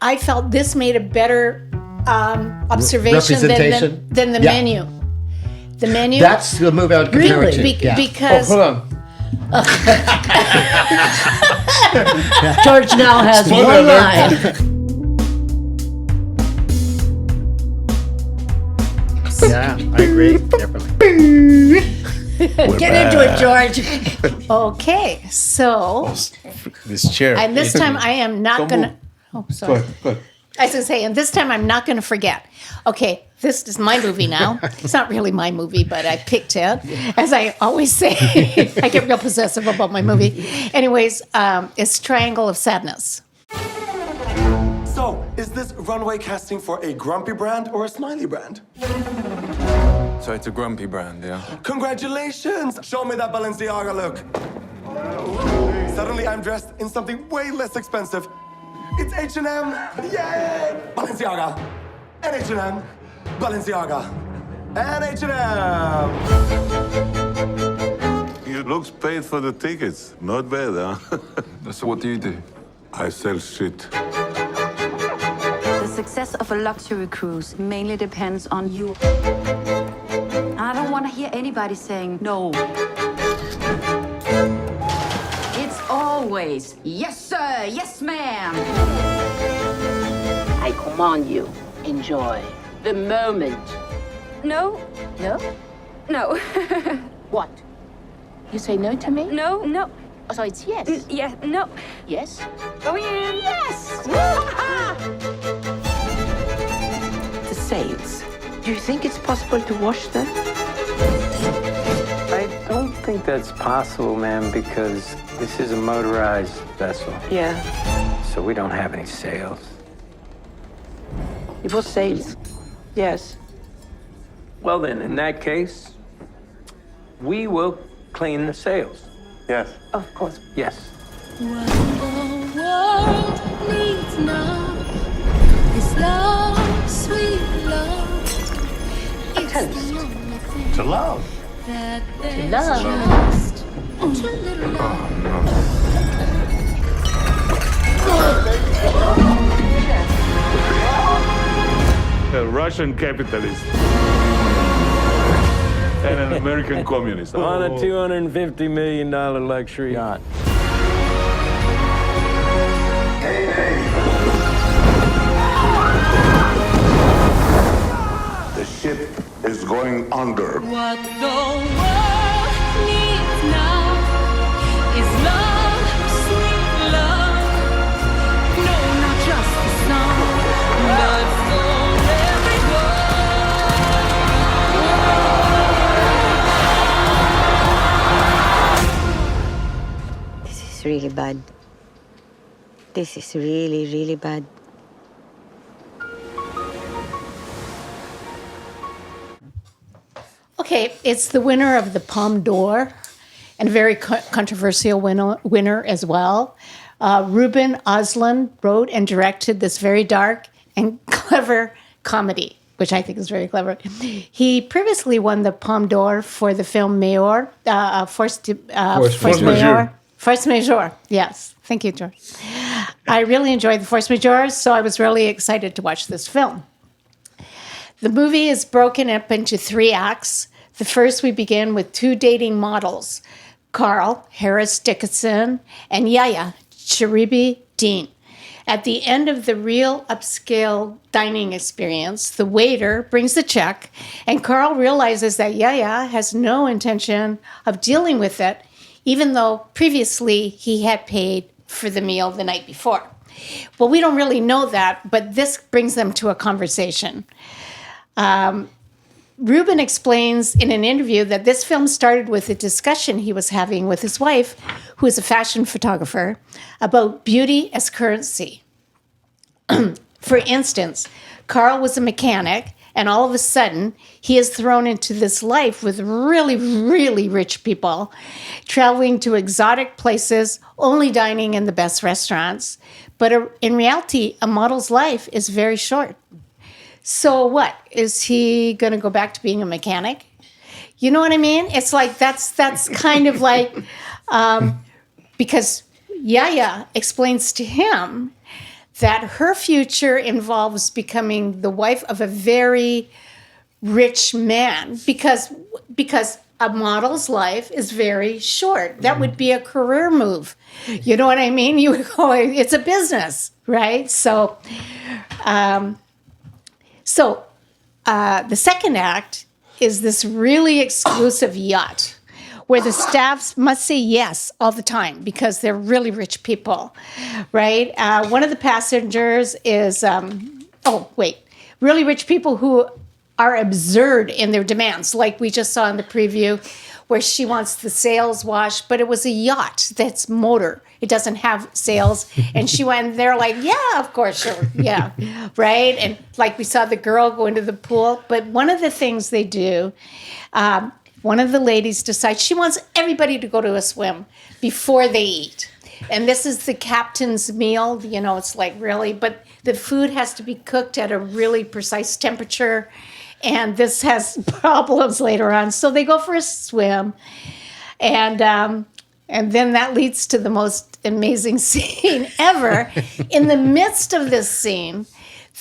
I felt this made a better observation than the menu. The menu. That's the movie I would compare it to. Because hold on. George now has Spoiler one alert. line. Yeah, I agree. Definitely. get into it, George. Okay, so This chair. and this time I am not Don't gonna. move. Oh, Go sorry. ahead, go ahead. I was gonna say, and this time I'm not gonna forget. Okay, this is my movie now. It's not really my movie, but I picked it. As I always say, I get real possessive about my movie. Anyways, it's Triangle of Sadness. So, is this runway casting for a grumpy brand or a smiley brand? So it's a grumpy brand, yeah? Congratulations! Show me that Balenciaga look. Suddenly I'm dressed in something way less expensive. It's H&M! Yay! Balenciaga! And H&M! Balenciaga! And H&M! You looks paid for the tickets. Not bad, huh? So what do you do? I sell shit. The success of a luxury cruise mainly depends on you. I don't want to hear anybody saying no. It's always, yes, sir, yes, ma'am. I command you, enjoy the moment. No, No? no, What? You say no to me? no, no. Oh, so it's yes. Yeah, no. Yes? Oh, yeah, yes. The sails. Do you think it's possible to wash them? I don't think that's possible, ma'am, because this is a motorized vessel. Yeah. So we don't have any sails. It was sails. Yes. Well, then, in that case, we will clean the sails. Yes. Of course. Yes. To love. A Russian capitalist. And an American communist. On a $250 million luxury yacht. The ship is going under. What the world needs now is love, sweet love. No, not just the song, but for everyone. This is really bad. This is really, really bad. Okay, it's the winner of the Palme d'Or, and a very controversial winner as well. Ruben Ostlund wrote and directed this very dark and clever comedy, which I think is very clever. He previously won the Palme d'Or for the film Mayor, Force Majeure. Force Majeure, yes. Thank you, George. I really enjoyed the Force Majeure, so I was really excited to watch this film. The movie is broken up into 3 acts. The first, we begin with 2 dating models, Carl Harris Dickinson and Yaya Cheribi Dean. At the end of the real upscale dining experience, the waiter brings the check, and Carl realizes that Yaya has no intention of dealing with it, even though previously he had paid for the meal the night before. Well, we don't really know that, but this brings them to a conversation. Ruben explains in an interview that this film started with a discussion he was having with his wife, who is a fashion photographer, about beauty as currency. For instance, Carl was a mechanic, and all of a sudden, he is thrown into this life with really, really rich people, traveling to exotic places, only dining in the best restaurants. But in reality, a model's life is very short. So what? Is he going to go back to being a mechanic? You know what I mean? It's like that's kind of like, because Yaya explains to him that her future involves becoming the wife of a very rich man because a model's life is very short. That would be a career move. You know what I mean? You go, it's a business, right? So, the second act is this really exclusive yacht where the staffs must say yes all the time because they're really rich people, right? One of the passengers is, really rich people who are absurd in their demands, like we just saw in the preview, where she wants the sails washed, but it was a yacht that's motor. It doesn't have sails. And she went, and they're like, yeah, of course, sure, yeah, right? And like we saw the girl go into the pool. But one of the things they do, one of the ladies decides she wants everybody to go to a swim before they eat. And this is the captain's meal. You know, it's like really, but the food has to be cooked at a really precise temperature. And this has problems later on. So they go for a swim. And then that leads to the most amazing scene ever. In the midst of this scene,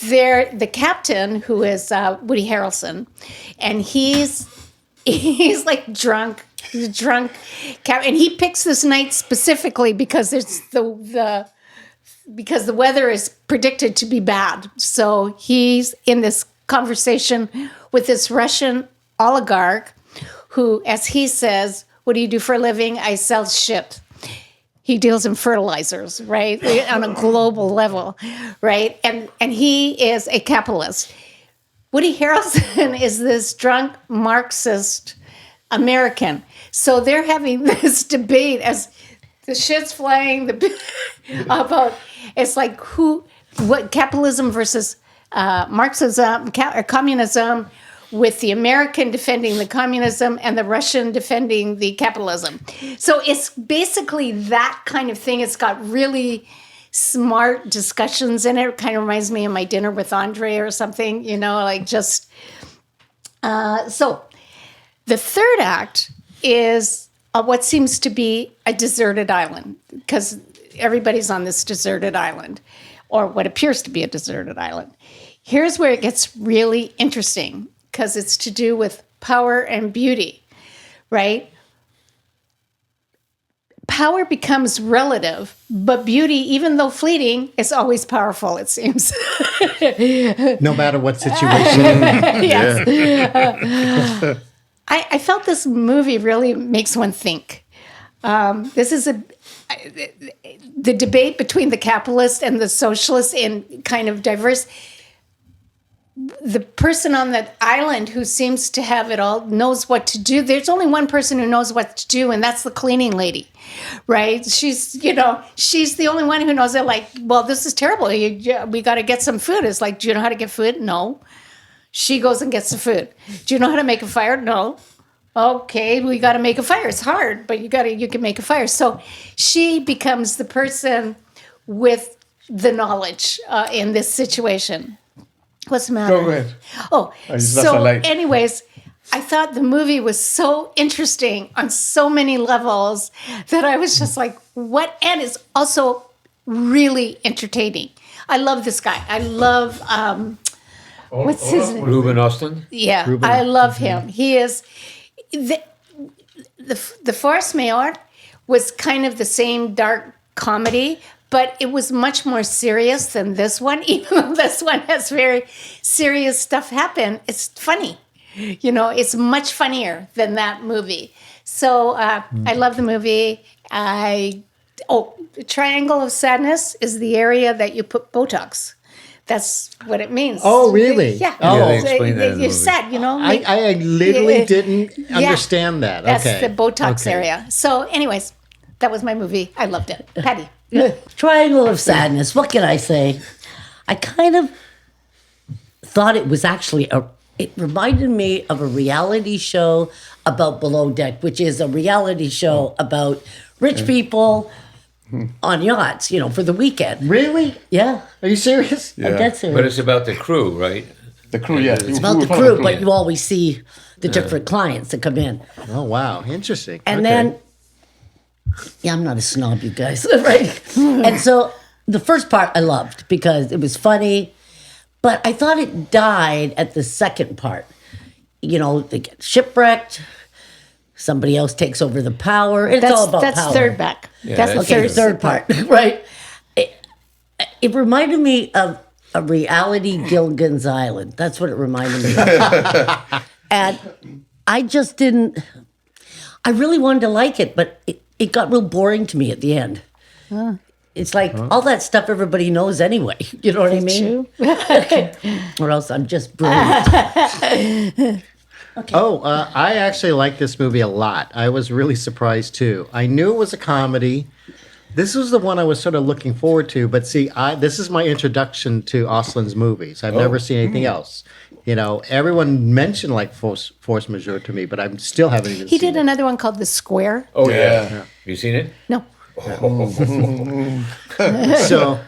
the captain, who is Woody Harrelson, and he's like drunk. He's a drunk captain. And he picks this night specifically because it's because the weather is predicted to be bad. So he's in this conversation with this Russian oligarch who, as he says, what do you do for a living? I sell shit. He deals in fertilizers, right? On a global level, right? And he is a capitalist. Woody Harrelson is this drunk Marxist American. So they're having this debate as the shit's flying about, it's like what capitalism versus Marxism, communism, with the American defending the communism and the Russian defending the capitalism. So it's basically that kind of thing. It's got really smart discussions in it. It kind of reminds me of My Dinner with Andre or something, you know, like just... So the third act is what seems to be a deserted island, because everybody's on this deserted island, or what appears to be a deserted island. Here's where it gets really interesting, because it's to do with power and beauty, right? Power becomes relative, but beauty, even though fleeting, is always powerful, it seems. No matter what situation. Yes. I felt this movie really makes one think. This is the debate between the capitalist and the socialist in kind of diverse. The person on that island who seems to have it all knows what to do. There's only one person who knows what to do, and that's the cleaning lady, right? She's the only one who knows it. Like, well, this is terrible. We got to get some food. It's like, do you know how to get food? No. She goes and gets the food. Do you know how to make a fire? No. Okay, we got to make a fire. It's hard, but you can make a fire. So she becomes the person with the knowledge in this situation. What's the matter? Go ahead. Oh, so anyways, I thought the movie was so interesting on so many levels that I was just like, what? And it's also really entertaining. I love this guy. I love, what's his name? Ruben Ostlund? Yeah, I love him. He is, the Force Mayor was kind of the same dark comedy, but it was much more serious than this one. Even though this one has very serious stuff happen, it's funny. You know, it's much funnier than that movie. So I love the movie. Triangle of Sadness is the area that you put Botox. That's what it means. Oh, really? Yeah. Oh, yeah, they explain that in the you're movie. sad, you know. I literally didn't understand that. That's Okay. the Botox area. So anyways, that was my movie. I loved it. Patty. Triangle of Sadness. What can I say? I kind of thought it was actually it reminded me of a reality show about Below Deck, which is a reality show about rich people on yachts, you know, for the weekend. Really? Yeah. Are you serious? Yeah. I'm dead serious. But it's about the crew, right? The crew, yeah. It's about the crew, but you always see the different clients that come in. Oh, wow. Interesting. And Okay. then, I'm not a snob, you guys, right? And so the first part I loved because it was funny, but I thought it died at the second part. You know, they get shipwrecked. Somebody else takes over the power. It's all about that's power. third back. Yeah, that's the that's third Third part, right? It reminded me of a reality Gilligan's Island. That's what it reminded me of. And I just didn't. I really wanted to like it, but it got real boring to me at the end. It's like all that stuff everybody knows anyway. You know what I mean? Or else I'm just brilliant. Oh, I actually like this movie a lot. I was really surprised too. I knew it was a comedy. This was the one I was sort of looking forward to. But see, this is my introduction to Ostlund's movies. I've never seen anything else. You know, everyone mentioned like Force Majeure to me, but I still haven't even He seen did another one called The Square. Oh, yeah. Have you seen it? No. So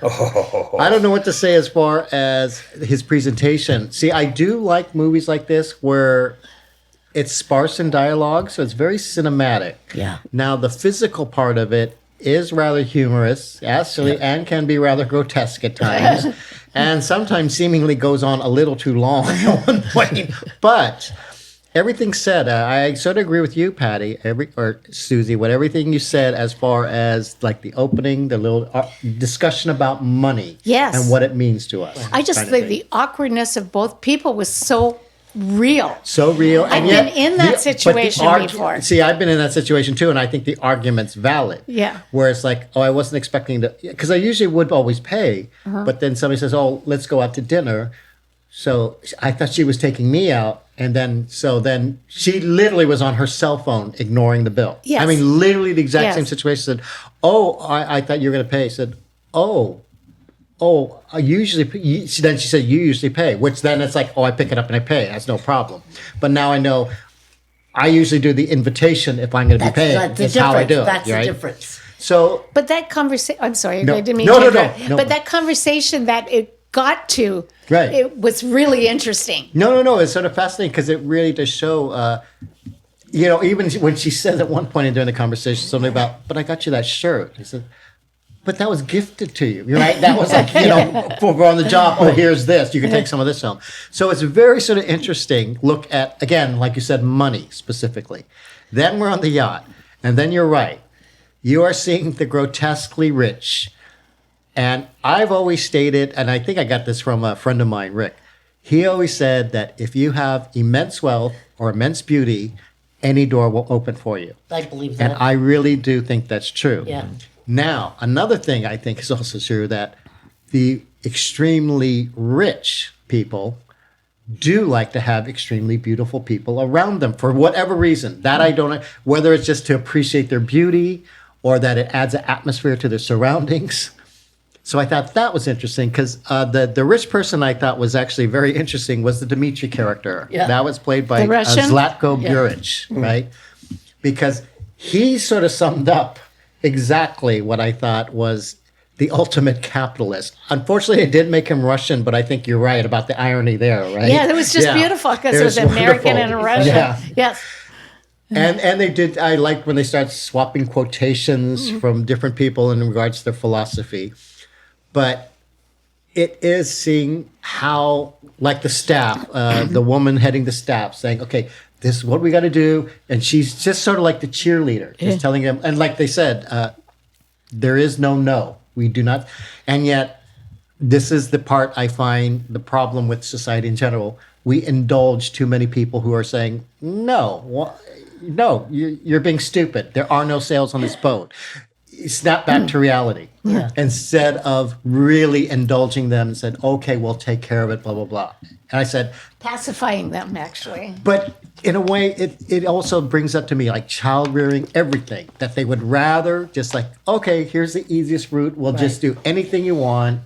I don't know what to say as far as his presentation. See, I do like movies like this where it's sparse in dialogue, so it's very cinematic. Yeah. Now, the physical part of it is rather humorous, actually, and can be rather grotesque at times, and sometimes seemingly goes on a little too long at one point. But everything said, I sort of agree with you, Patty, or Susie, with everything you said as far as like the opening, the little discussion about money, Yes. and what it means to us. I just kind of think thing. the awkwardness of both people was so real. So real. I've and yet been in that but the situation before. See, I've been in that situation too, and I think the argument's valid. Yeah. Where it's like, oh, I wasn't expecting to, because I usually would always pay, but then somebody says, oh, let's go out to dinner. So I thought she was taking me out, and then she literally was on her cell phone ignoring the bill. Yes. I mean, literally the exact same Yes. situation. Said, oh, I thought you were going to pay. I said, oh, I usually pay. Then she said, you usually pay, which then it's like, oh, I pick it up and I pay. That's no problem. But now I know I usually do the invitation if I'm going to be paying. That's how I do it. That's right? the difference. So, But that conversation, I'm sorry, No. I didn't mean No, to no, interrupt. no, no. But that conversation that it got to, Right. it was really interesting. no, it's sort of fascinating because it really does show, even when she says at one point during the conversation something about, but I got you that shirt. I said, but that was gifted to you. You're right. That was like, for we're on the job. Oh, here's this. You can take some of this home. So it's a very sort of interesting look at, again, like you said, money specifically. Then we're on the yacht. And then you're right. You are seeing the grotesquely rich. And I've always stated, and I think I got this from a friend of mine, Rick. He always said that if you have immense wealth or immense beauty, any door will open for you. I believe that. And I really do think that's true. Yeah. Now, another thing I think is also true that the extremely rich people do like to have extremely beautiful people around them for whatever reason. That I don't know, whether it's just to appreciate their beauty or that it adds an atmosphere to their surroundings. So I thought that was interesting because the rich person I thought was actually very interesting was the Dmitri character. Yeah. That was played by The Russian? Zlatko Yeah. Buric, right? Because he sort of summed up exactly what I thought was the ultimate capitalist. Unfortunately, it did make him Russian, but I think you're right about the irony there, right? Yeah, it was just beautiful because it was wonderful. American and Russian. Yeah. Yes. And they did, I liked when they started swapping quotations from different people in regards to their philosophy. But it is seeing how, like the staff, the woman heading the staff saying, okay, this is what we got to do. And she's just sort of like the cheerleader, just telling them. And like they said, there is no. We do not. And yet, this is the part I find the problem with society in general. We indulge too many people who are saying, no, you're being stupid. There are no sails on this boat. Snap back to reality. Yeah. Instead of really indulging them and said, okay, we'll take care of it, blah, blah, blah. And I said, Pacifying them, actually. but in a way, it also brings up to me like child rearing, everything, that they would rather just like, okay, here's the easiest route. We'll just do anything you want,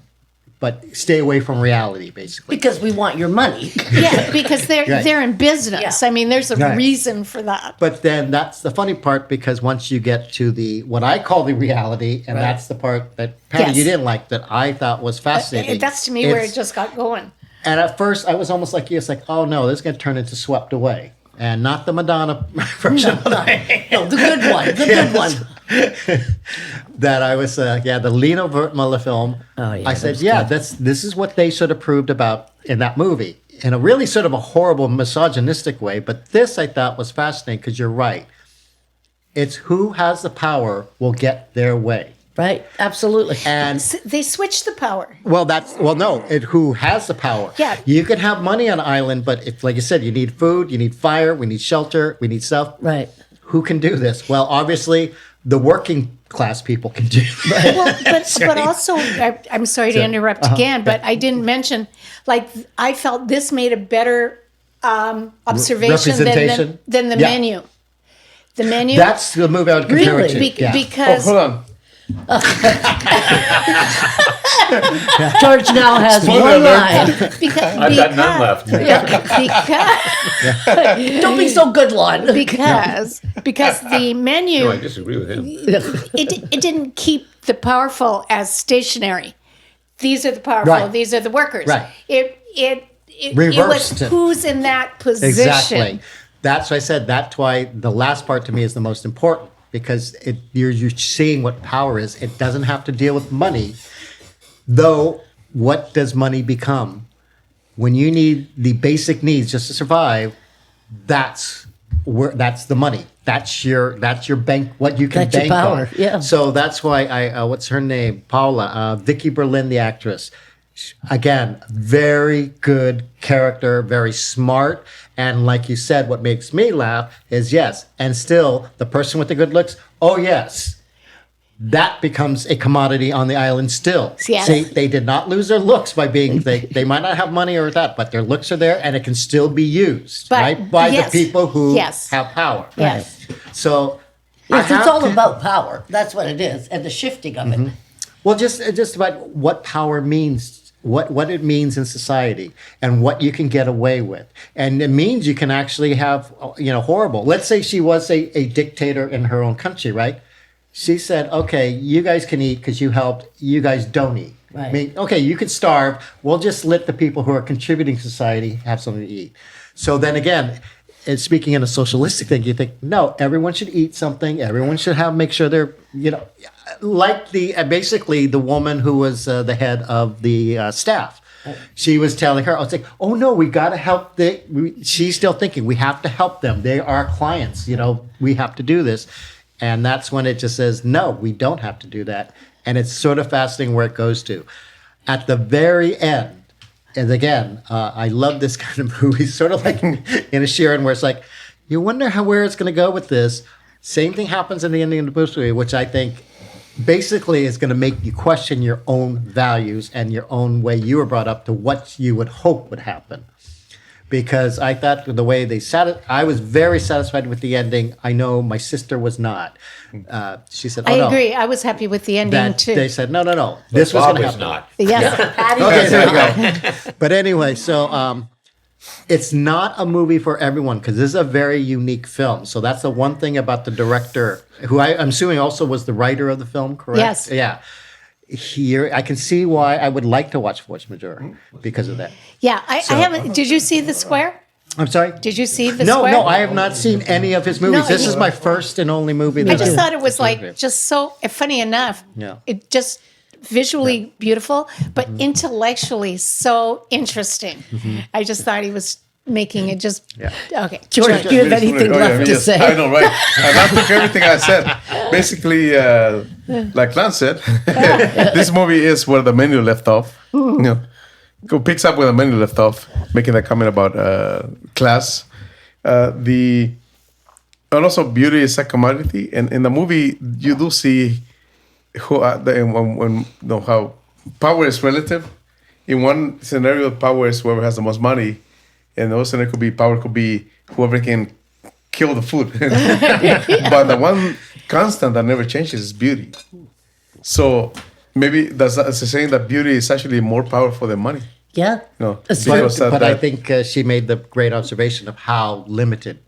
but stay away from reality, basically. Because we want your money. Yeah, because they're in business. Yeah. I mean, there's a Right. reason for that. But then that's the funny part because once you get to the what I call the reality, and that's the part that Patty Yes. you didn't like that I thought was fascinating. That's to me where It's- it just got going. And at first I was almost like you. It's like, oh no, this is going to turn into Swept Away, and not the Madonna version. No, the good one. The Yes. good one. that I was, the Lino Wertmuller film. Oh, yeah, I that said, was yeah, good. this is what they sort of proved about in that movie, in a really sort of a horrible misogynistic way. But this I thought was fascinating because you're right. It's who has the power will get their way. Right, absolutely. And They switched the power. who has the power. Yeah. You can have money on an island, but if, like you said, you need food, you need fire, we need shelter, we need stuff. Right. Who can do this? Well, obviously, the working class people can do it. Well, but also, I'm sorry to interrupt again, but I didn't mention, like, I felt this made a better observation Representation? than the Yeah. menu. The menu. That's the movie I would compare really it to. Yeah. because Hold on. George now has Spoiler one alert. line. I've got none left. because Don't be so good, Lon. because the menu No, I disagree with him. it didn't keep the powerful as stationary. These are the powerful. Right. These are the workers. Right. It Reversed was it. who's in that position. Exactly. That's why I said that's why the last part to me is the most important because you're seeing what power is. It doesn't have to deal with money, though. What does money become when you need the basic needs just to survive? That's the money. That's your bank. What you can That's your bank power, on. yeah. So that's why I what's her name? Paula, Vicky Berlin, the actress. Again, very good character, very smart. And like you said, what makes me laugh is yes. And still, the person with the good looks, oh, yes. That becomes a commodity on the island still. Yes. See, they did not lose their looks by being, they might not have money or that, but their looks are there and it can still be used, But right? By yes. the people who Yes. have power. Yes. So, Yes, I it's have all to- about power. That's what it is, and the shifting of it. Well, just about what power means, what it means in society, and what you can get away with, and it means you can actually have horrible. Let's say she was a dictator in her own country, right? She said, "Okay, you guys can eat because you helped. You guys don't eat. Right. I mean, okay, you could starve. We'll just let the people who are contributing to society have something to eat." So then again. And speaking in a socialistic thing, you think, no, everyone should eat something. Everyone should make sure they're, like basically the woman who was the head of the staff. She was telling her, I was like, oh no, we got to help she's still thinking we have to help them. They are clients, we have to do this. And that's when it just says, no, we don't have to do that. And it's sort of fascinating where it goes to. At the very end, and again, I love this kind of movie, sort of like in a Sharon, where it's like, you wonder where it's going to go with this. Same thing happens in the ending of the movie, which I think basically is going to make you question your own values and your own way you were brought up to what you would hope would happen. Because I thought the way they I was very satisfied with the ending. I know my sister was not. She said, "Oh I no." agree. I was happy with the ending too. They said, "No. This was Bob going to was happen." not. Yes. Okay, there you go. But anyway, so it's not a movie for everyone because this is a very unique film. So that's the one thing about the director, who I'm assuming also was the writer of the film, correct? Yes. Yeah. Here, I can see why I would like to watch Force Majeure because of that. Yeah, I haven't. Did you see The Square? I'm sorry? Did you see The No, Square? no, I have not seen any of his movies. No, This you- is my first and only movie I that just thought it was like just so funny enough. Yeah. It just visually beautiful, but intellectually so interesting. I just thought he was making it just okay. George, do you have anything left to yes, say? I know, right? And I took everything I said. Basically, like Lance said, this movie is where the menu left off. Picks up where the menu left off, making that comment about class. And also beauty is a commodity. And in the movie, you do see how power is relative. In one scenario, power is whoever has the most money. And the other scenario power could be whoever can kill the food. But the one constant that never changes is beauty. So maybe that's saying that beauty is actually more powerful than money. Yeah. No, But I think she made the great observation of how limited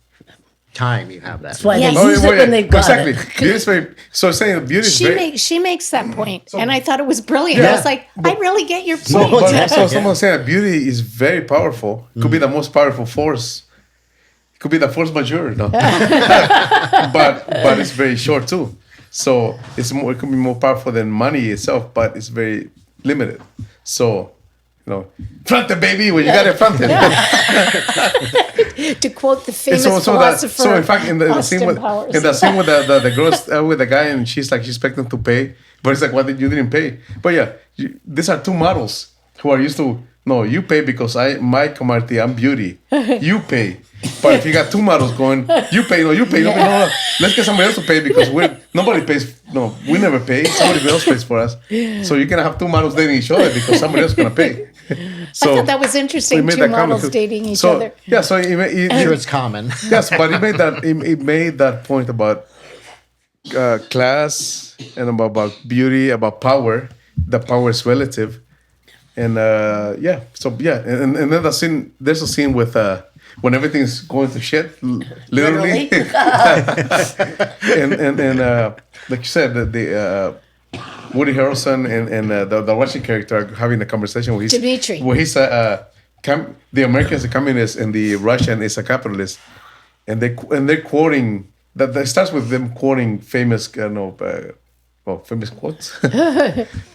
time you have that. That's why they use it when they've got exactly. it. Beauty is very, so saying that beauty is very... She makes that point, and I thought it was brilliant. I was like, I really get your So, point. but also someone saying that beauty is very powerful. Could be the most powerful force. It could be the force majeure, no? but it's very short too. So it can be more powerful than money itself, but it's very limited. So, front it, baby. Well, you got to front it. To quote the famous philosopher. So in fact, in the scene with the girl with the guy, and she's expecting to pay, but it's like, what did you didn't pay? But yeah, these are two models who are used to. No, you pay because my commodity, I'm beauty. You pay. But if you got two models going, you pay. No, let's get somebody else to pay because nobody pays. No, we never pay. Somebody else pays for us. So you're gonna have two models dating each other because somebody else is gonna pay. So I thought that was interesting. Two models dating each other. Yeah, so sure it's common. Yes, but it made that point about class and about beauty, about power. The power is relative. And and then there's a scene with when everything's going to shit, literally. and like you said, the Woody Harrelson and the Russian character are having a conversation with Dmitry. Where he's the American is a communist and the Russian is a capitalist, and they're quoting that. It starts with them quoting famous famous quotes,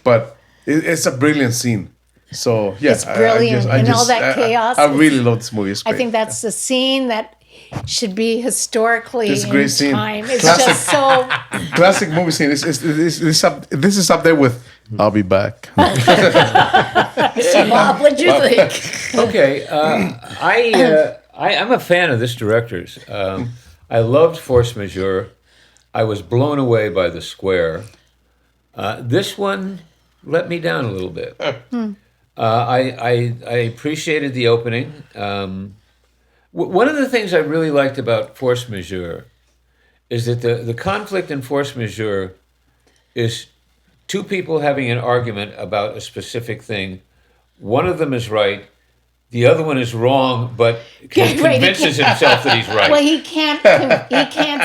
but it's a brilliant scene. So yeah, it's brilliant and all that chaos. I really love this movie. I think that's the scene that should be historically it's a great scene. Time. It's just so classic movie scene. This is up there with "I'll Be Back." Bob, what'd you think? Okay, I'm a fan of this director's. I loved Force Majeure. I was blown away by The Square. This one let me down a little bit. I appreciated the opening. One of the things I really liked about Force Majeure is that the conflict in Force Majeure is two people having an argument about a specific thing. One of them is right. The other one is wrong, but convinces himself that he's right. Well, he can't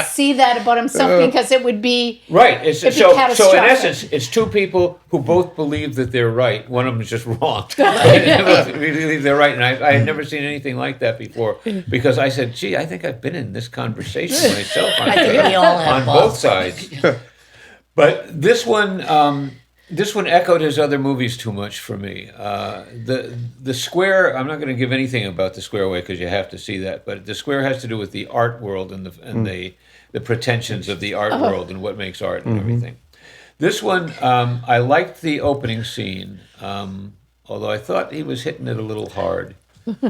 see that about himself because it would be right. So in essence, it's two people who both believe that they're right. One of them is just wrong. They're right, and I had never seen anything like that before. Because I said, "Gee, I think I've been in this conversation myself on both sides." But this one. This one echoed his other movies too much for me. The Square, I'm not going to give anything about The Square away because you have to see that, but The Square has to do with the art world and the pretensions of the art world and what makes art and everything. This one, I liked the opening scene, although I thought he was hitting it a little hard. The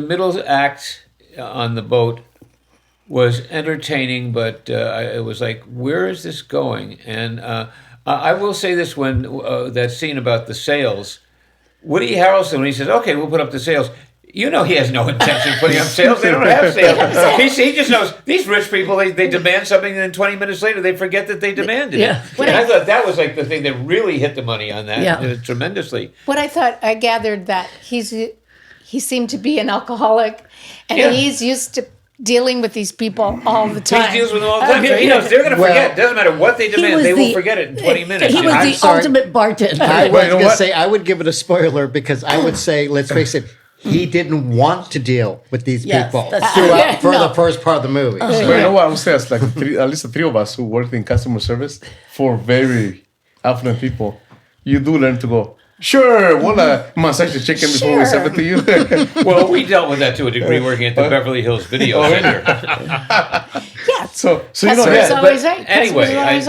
middle act on the boat was entertaining, but it was like, where is this going? And I will say this, when that scene about the sails, Woody Harrelson, when he says, okay, we'll put up the sails, he has no intention of putting up sails. They don't have sails. He just knows these rich people, they demand something, and then 20 minutes later, they forget that they demanded it. And I thought that was like the thing that really hit the money on that tremendously. What I gathered that he seemed to be an alcoholic, and he's used to dealing with these people all the time. He deals with them all the time. So he knows they're going to forget. It doesn't matter what they demand. They will forget it in 20 minutes. He was the ultimate bartender. I was going to say, I would give it a spoiler because I would say, let's face it, he didn't want to deal with these people for the first part of the movie. But you know what I would say? It's like at least the three of us who worked in customer service for very affluent people, you do learn to go, sure, we'll massage the chicken before we serve it to you. Well, we dealt with that to a degree working at the Beverly Hills Video Center. So always right. Anyway,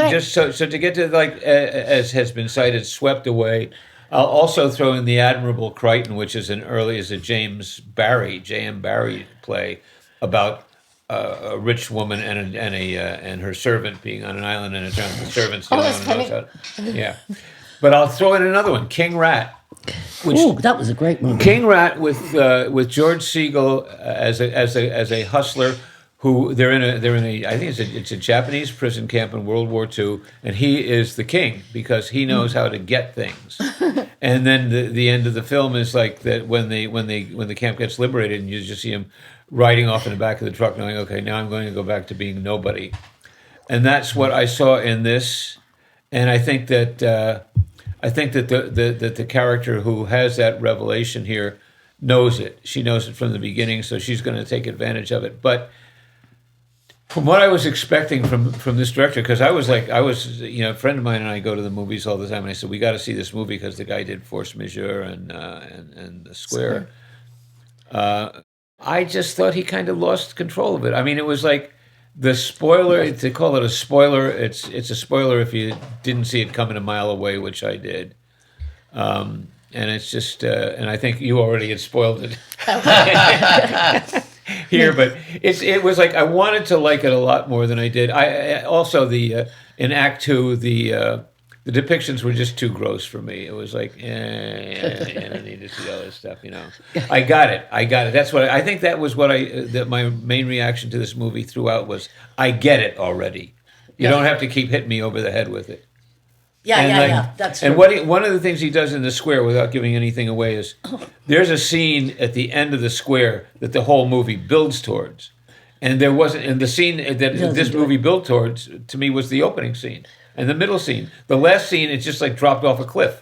just so to get to as has been cited, Swept Away. I'll also throw in The Admirable Crichton, which is a J.M. Barrie play about a rich woman and her servant being on an island, and it's around the servants. Yeah. But I'll throw in another one, King Rat. That was a great movie. King Rat with George Segal as a hustler who they're in a I think it's a Japanese prison camp in World War II, and he is the king because he knows how to get things. And then the end of the film is like that when the camp gets liberated, and you just see him riding off in the back of the truck, knowing, okay, now I'm going to go back to being nobody. And that's what I saw in this, and I think that the character who has that revelation here knows it. She knows it from the beginning, so she's going to take advantage of it. But From what I was expecting from this director, because I was a friend of mine and I go to the movies all the time, and I said we got to see this movie because the guy did Force Majeure and The Square. I just thought he kind of lost control of it. I mean, it was like the spoiler. To call it a spoiler, it's a spoiler if you didn't see it coming a mile away, which I did. And it's just, and I think you already had spoiled it here, but it was like I wanted to like it a lot more than I did. I also in Act 2 the depictions were just too gross for me. It was like, I don't need to see all this stuff, I got it. That's what I think. That was what my main reaction to this movie throughout was, I get it already. You don't have to keep hitting me over the head with it. Yeah, that's true. And one of the things he does in The Square, without giving anything away, is there's a scene at the end of The Square that the whole movie builds towards. And there wasn't, and the scene that this movie built towards, to me, was the opening scene and the middle scene. The last scene, it just like dropped off a cliff.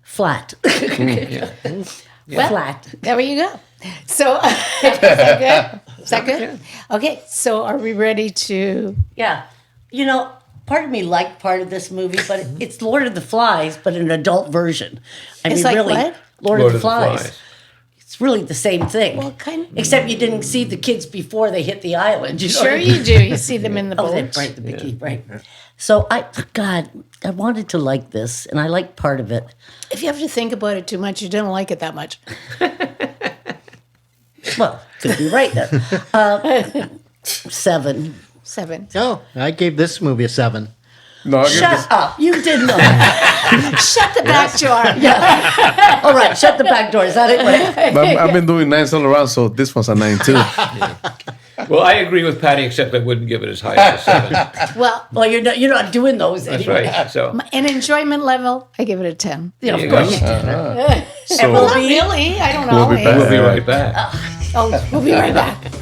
Flat. Well, Flat. There you go. So, is that good? Is that good? Okay, so are we ready to... Yeah. Part of me liked part of this movie, but it's Lord of the Flies, but an adult version. It's like what? Lord of the Flies. It's really the same thing. Well, kind of. Except you didn't see the kids before they hit the island. Sure you do. You see them in the boat. Right, the bikini, right. So, I wanted to like this, and I liked part of it. If you have to think about it too much, you don't like it that much. Well, could be right there. 7. 7. Oh, I gave this movie a 7. No, Shut up. You did not. Shut the back door. Yeah. All right, shut the back door. Is that it? Right? I've been doing 9s all around, so this one's a 9 too. Well, I agree with Patty, except I wouldn't give it as high as a 7. Well, you're not doing those That's anyway. right. So an enjoyment level, I give it a 10. Yeah, there of you course. go. So Well, not really. I don't know. we'll be back. We'll be right back. We'll be right back.